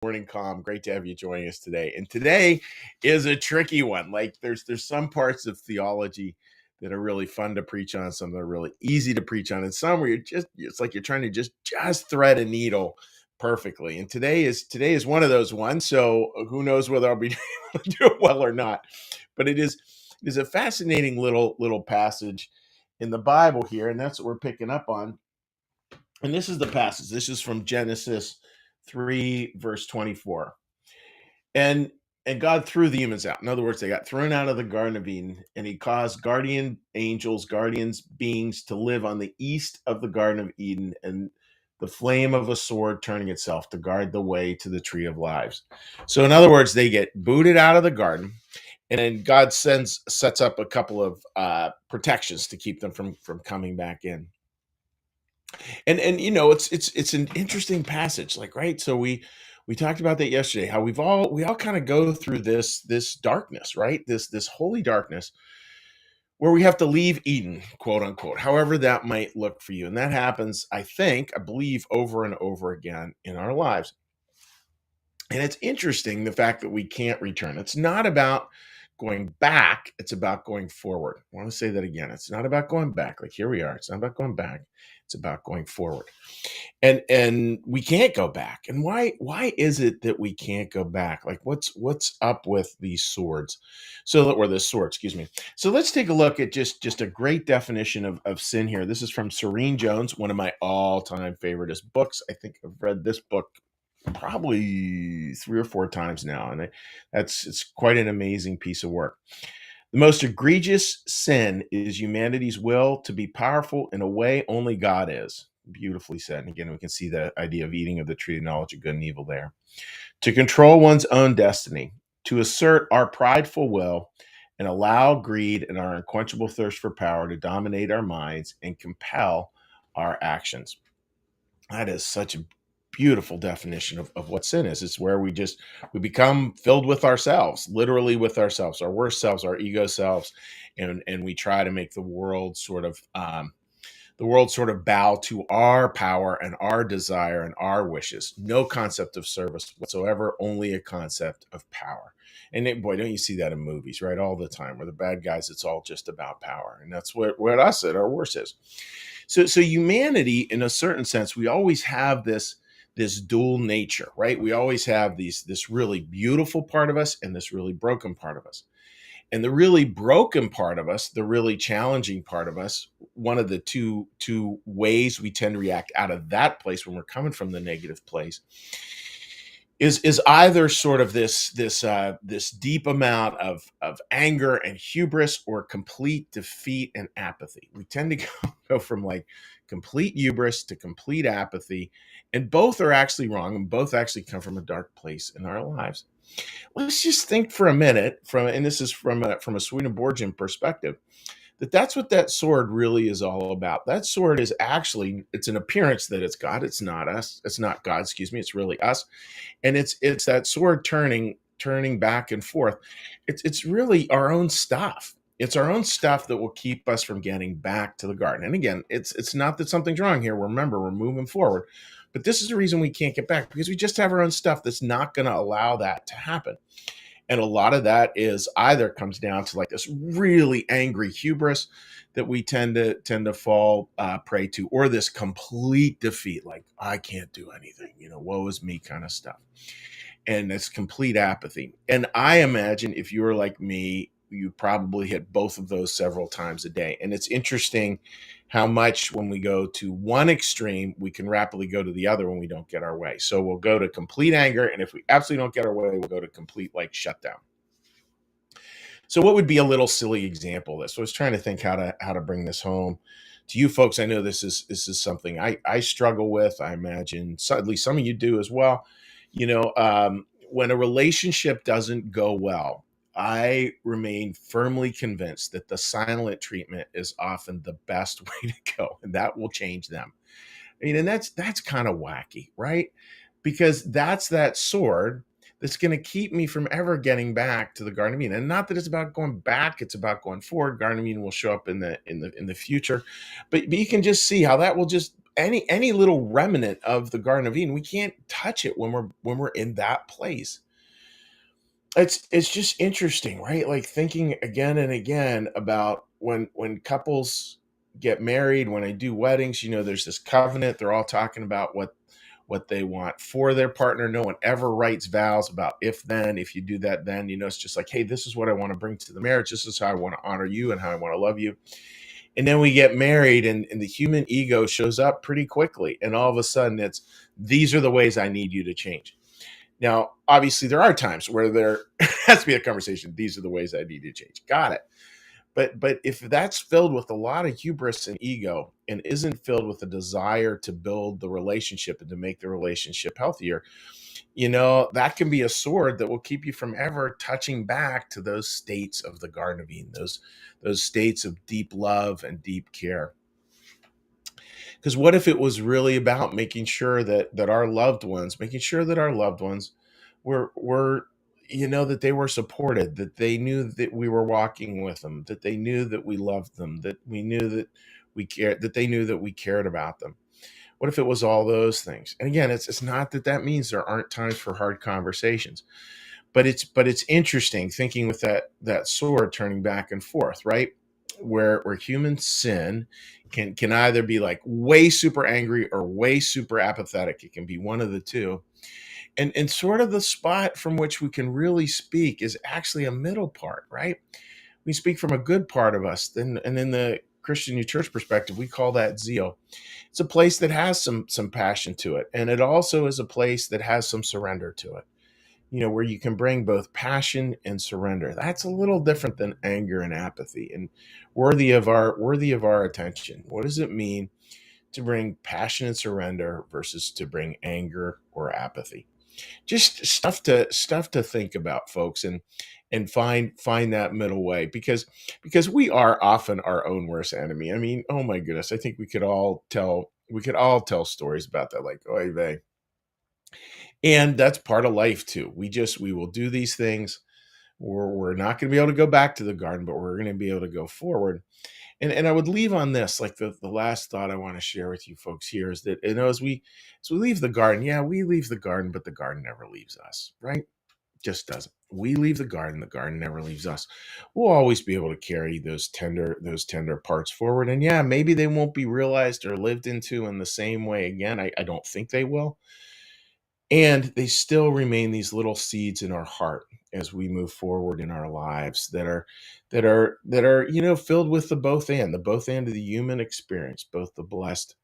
Morning, Calm. Great to have you joining us today. And today is a tricky one. Like there's some parts of theology that are really fun to preach on, some that are really easy to preach on, and some where it's like you're trying to just thread a needle perfectly. And today is one of those ones. So who knows whether I'll be able to do it well or not. But it is a fascinating little passage in the Bible here, and that's what we're picking up on. And this is the passage. This is from Genesis 3, verse 24. And God threw the humans out. In other words, they got thrown out of the Garden of Eden, and he caused guardian angels, guardians beings to live on the east of the Garden of Eden, and the flame of a sword turning itself to guard the way to the tree of lives. So in other words, they get booted out of the garden, and then God sets up a couple of protections to keep them from coming back in. And it's an interesting passage, like, right? So we talked about that yesterday, how we all kind of go through this darkness, right? This holy darkness where we have to leave Eden, quote unquote, however that might look for you. And that happens, I believe, over and over again in our lives. And it's interesting, the fact that we can't return. It's not about going back, it's about going forward. I want to say that again. It's not about going back. Like, here we are. It's not about going back. It's about going forward. And we can't go back. And why is it that we can't go back? Like, what's up with these swords? Or the sword, excuse me. So let's take a look at just a great definition of sin here. This is from Serene Jones, one of my all-time favoriteest books. I think I've read this book probably 3 or 4 times now, and it's quite an amazing piece of work. The most egregious sin is humanity's will to be powerful in a way only God is. Beautifully said. And again, we can see the idea of eating of the tree of knowledge of good and evil there. To control one's own destiny, to assert our prideful will and allow greed and our unquenchable thirst for power to dominate our minds and compel our actions. That is such a beautiful definition of what sin is. It's where we become filled with ourselves, literally with ourselves, our worst selves, our ego selves, and we try to make the world sort of bow to our power and our desire and our wishes. No concept of service whatsoever, only a concept of power. And boy, don't you see that in movies, right? All the time, where the bad guys, it's all just about power. And that's what us at our worst is. So humanity, in a certain sense, we always have this dual nature, right? We always have this really beautiful part of us and this really broken part of us. And the really broken part of us, the really challenging part of us, one of the two ways we tend to react out of that place when we're coming from the negative place is either sort of this deep amount of anger and hubris, or complete defeat and apathy. We tend to go from like complete hubris to complete apathy, and both are actually wrong, and both actually come from a dark place in our lives. Let's just think for a minute, and this is from a Swedenborgian perspective, that's what that sword really is all about. That sword is actually, it's an appearance that it's God. It's not us. It's not God, excuse me. It's really us. And it's that sword turning back and forth. It's really our own stuff. It's our own stuff that will keep us from getting back to the garden. And again, it's not that something's wrong here. Remember, we're moving forward. But this is the reason we can't get back, because we just have our own stuff that's not going to allow that to happen. And a lot of that is either comes down to like this really angry hubris that we tend to fall prey to, or this complete defeat, like, I can't do anything, woe is me kind of stuff. And this complete apathy. And I imagine if you were like me, you probably hit both of those several times a day. And it's interesting how much, when we go to one extreme, we can rapidly go to the other when we don't get our way. So we'll go to complete anger, and if we absolutely don't get our way, we'll go to complete shutdown. So what would be a little silly example of this? So I was trying to think how to bring this home to you folks. I know this is something I struggle with. I imagine at least some of you do as well. When a relationship doesn't go well, I remain firmly convinced that the silent treatment is often the best way to go, and that will change them. And that's kind of wacky, right? Because that's that sword that's going to keep me from ever getting back to the Garden of Eden. And not that it's about going back, it's about going forward. Garden of Eden will show up in the future. But you can just see how that will just any little remnant of the Garden of Eden, we can't touch it when we're in that place. It's just interesting, right? Like thinking again and again about when couples get married, when they do weddings, there's this covenant. They're all talking about what they want for their partner. No one ever writes vows about if then, if you do that, then, it's just like, hey, this is what I want to bring to the marriage. This is how I want to honor you and how I want to love you. And then we get married, and the human ego shows up pretty quickly. And all of a sudden these are the ways I need you to change. Now, obviously, there are times where there has to be a conversation. These are the ways I need to change. Got it. But if that's filled with a lot of hubris and ego and isn't filled with a desire to build the relationship and to make the relationship healthier, that can be a sword that will keep you from ever touching back to those states of the Garden of Eden, those states of deep love and deep care. Because what if it was really about making sure that our loved ones, were that they were supported, that they knew that we were walking with them, that they knew that we loved them, that we knew that we cared, that they knew that we cared about them. What if it was all those things? And again, it's not that means there aren't times for hard conversations, but it's interesting thinking with that sword turning back and forth, right? Where human sin can either be like way super angry or way super apathetic. It can be one of the two. And sort of the spot from which we can really speak is actually a middle part, right? We speak from a good part of us. And in the Christian New Church perspective, we call that zeal. It's a place that has some passion to it. And it also is a place that has some surrender to it. Where you can bring both passion and surrender. That's a little different than anger and apathy, and worthy of our attention. What does it mean to bring passion and surrender versus to bring anger or apathy? Just stuff to think about, folks, and find that middle way, because we are often our own worst enemy. I mean, oh my goodness, I think we could all tell stories about that, like, oy vey. And that's part of life too. We will do these things. We're not going to be able to go back to the garden, but we're going to be able to go forward. And I would leave on this, like the last thought I want to share with you folks here is that, as we leave the garden, yeah, we leave the garden, but the garden never leaves us, right? Just doesn't. We leave the garden never leaves us. We'll always be able to carry those tender parts forward. And yeah, maybe they won't be realized or lived into in the same way again. I don't think they will. And they still remain these little seeds in our heart as we move forward in our lives that are filled with the both and of the human experience, both the blessed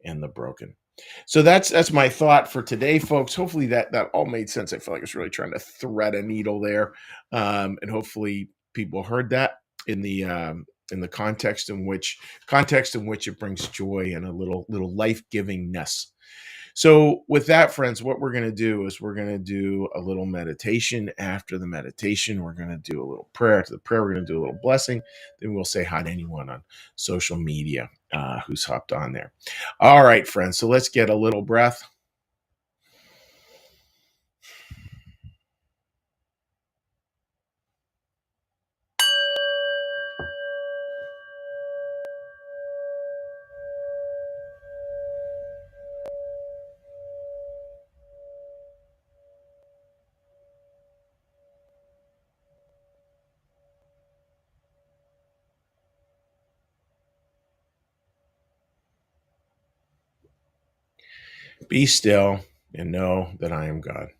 and the broken. So that's my thought for today, folks. Hopefully that all made sense. I feel like I was really trying to thread a needle there, and hopefully people heard that in the context in which it brings joy and a little life givingness. So, with that, friends, what we're going to do is we're going to do a little meditation. After the meditation, we're going to do a little prayer. After the prayer, we're going to do a little blessing. Then we'll say hi to anyone on social media who's hopped on there. All right, friends. So, let's get a little breath. Be still and know that I am God.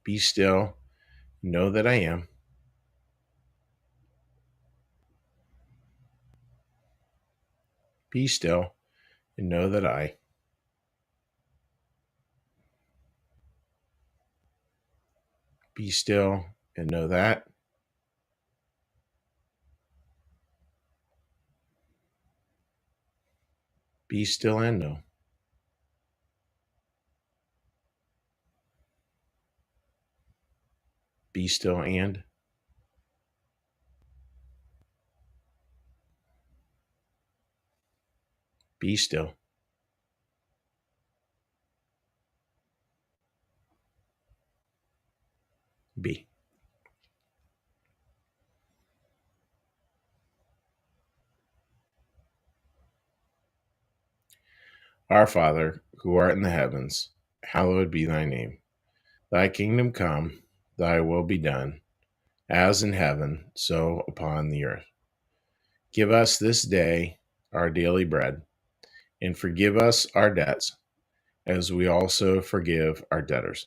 Be still, know that I am. Be still and know that I. Be still and know that. Be still and know. Be still and. Be still. be. Our Father, who art in the heavens, hallowed be thy name. Thy kingdom come, thy will be done, as in heaven, so upon the earth. Give us this day our daily bread, and forgive us our debts, as we also forgive our debtors.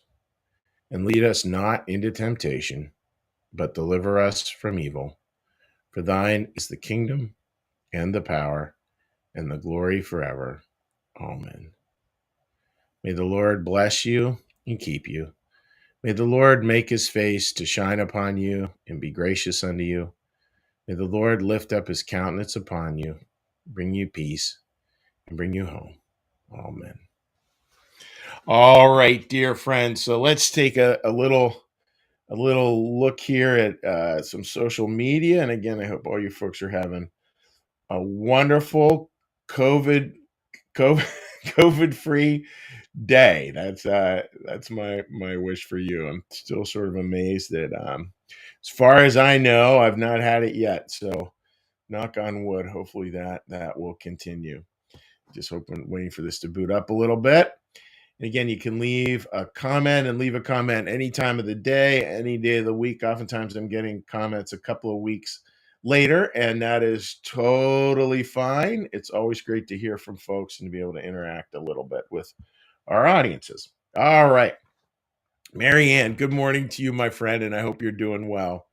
And lead us not into temptation, but deliver us from evil. For thine is the kingdom, and the power, and the glory forever. Amen. May the Lord bless you and keep you. May the Lord make his face to shine upon you and be gracious unto you. May the Lord lift up his countenance upon you, bring you peace, and bring you home. Amen. All right, dear friends. So let's take a little look here at some social media. And again, I hope all you folks are having a wonderful COVID COVID COVID free day. That's my wish for you. I'm still sort of amazed that as far as I know, I've not had it yet. So knock on wood, hopefully that will continue. Just waiting for this to boot up a little bit. And again, you can leave a comment any time of the day, any day of the week. Oftentimes I'm getting comments a couple of weeks later, and that is totally fine. It's always great to hear from folks and to be able to interact a little bit with our audiences. All right. Marianne, good morning to you, my friend, and I hope you're doing well.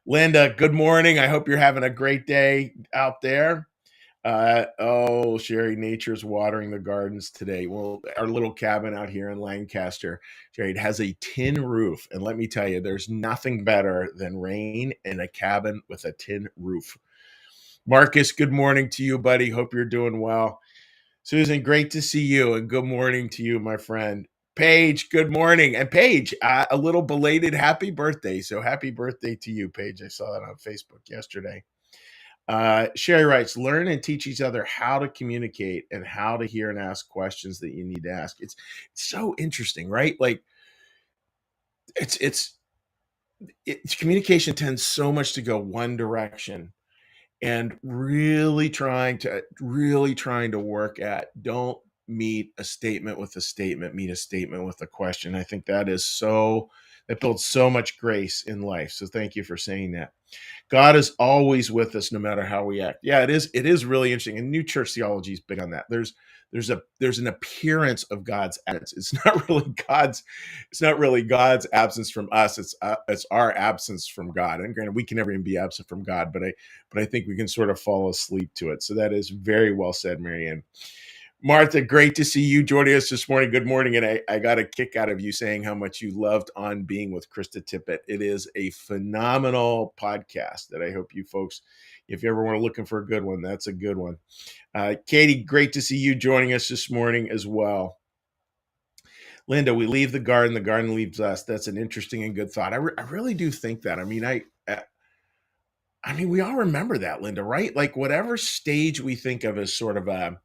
Linda, good morning. I hope you're having a great day out there. Sherry, nature's watering the gardens today. Well, our little cabin out here in Lancaster, Sherry, it has a tin roof. And let me tell you, there's nothing better than rain in a cabin with a tin roof. Marcus, good morning to you, buddy. Hope you're doing well. Susan, great to see you. And good morning to you, my friend. Paige, good morning. And Paige, a little belated happy birthday. So happy birthday to you, Paige. I saw that on Facebook yesterday. Sherry writes, learn and teach each other how to communicate and how to hear and ask questions that you need to ask. It's so interesting, right? Like it's communication tends so much to go one direction, and really trying to work at don't meet a statement with a statement, meet a statement with a question. I think that builds so much grace in life. So thank you for saying that. God is always with us no matter how we act. Yeah, it is really interesting. And New Church theology is big on that. There's an appearance of God's absence. It's not really God's absence from us. It's our absence from God. And granted, we can never even be absent from God, but I think we can sort of fall asleep to it. So that is very well said, Marianne. Martha, great to see you joining us this morning. Good morning. And I got a kick out of you saying how much you loved On Being with Krista Tippett. It is a phenomenal podcast that I hope you folks, if you ever want to looking for a good one, that's a good one. Katie, great to see you joining us this morning as well. Linda, we leave the garden leaves us. That's an interesting and good thought. I really do think that. I mean, we all remember that, Linda, right? Like whatever stage we think of as sort of a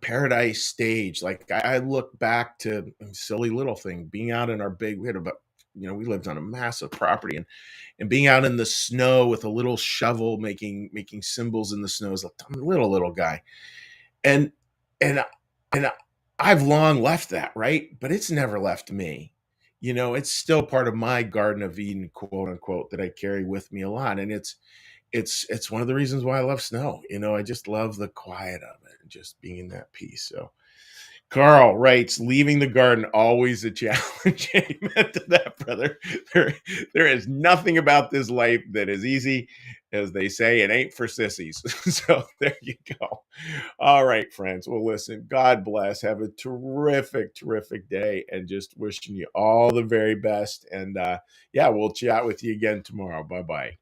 paradise stage. Like I look back to a silly little thing, being out in our we lived on a massive property and being out in the snow with a little shovel, making symbols in the snow as a little guy. And, and, and I've long left that, right? But it's never left me. It's still part of my Garden of Eden, quote unquote, that I carry with me a lot. And it's one of the reasons why I love snow. I just love the quiet of it and just being in that peace. So Carl writes, leaving the garden, always a challenge. Amen to that, brother. There is nothing about this life that is easy. As they say, it ain't for sissies. So there you go. All right, friends. Well, listen, God bless. Have a terrific day, and just wishing you all the very best. And we'll chat with you again tomorrow. Bye-bye.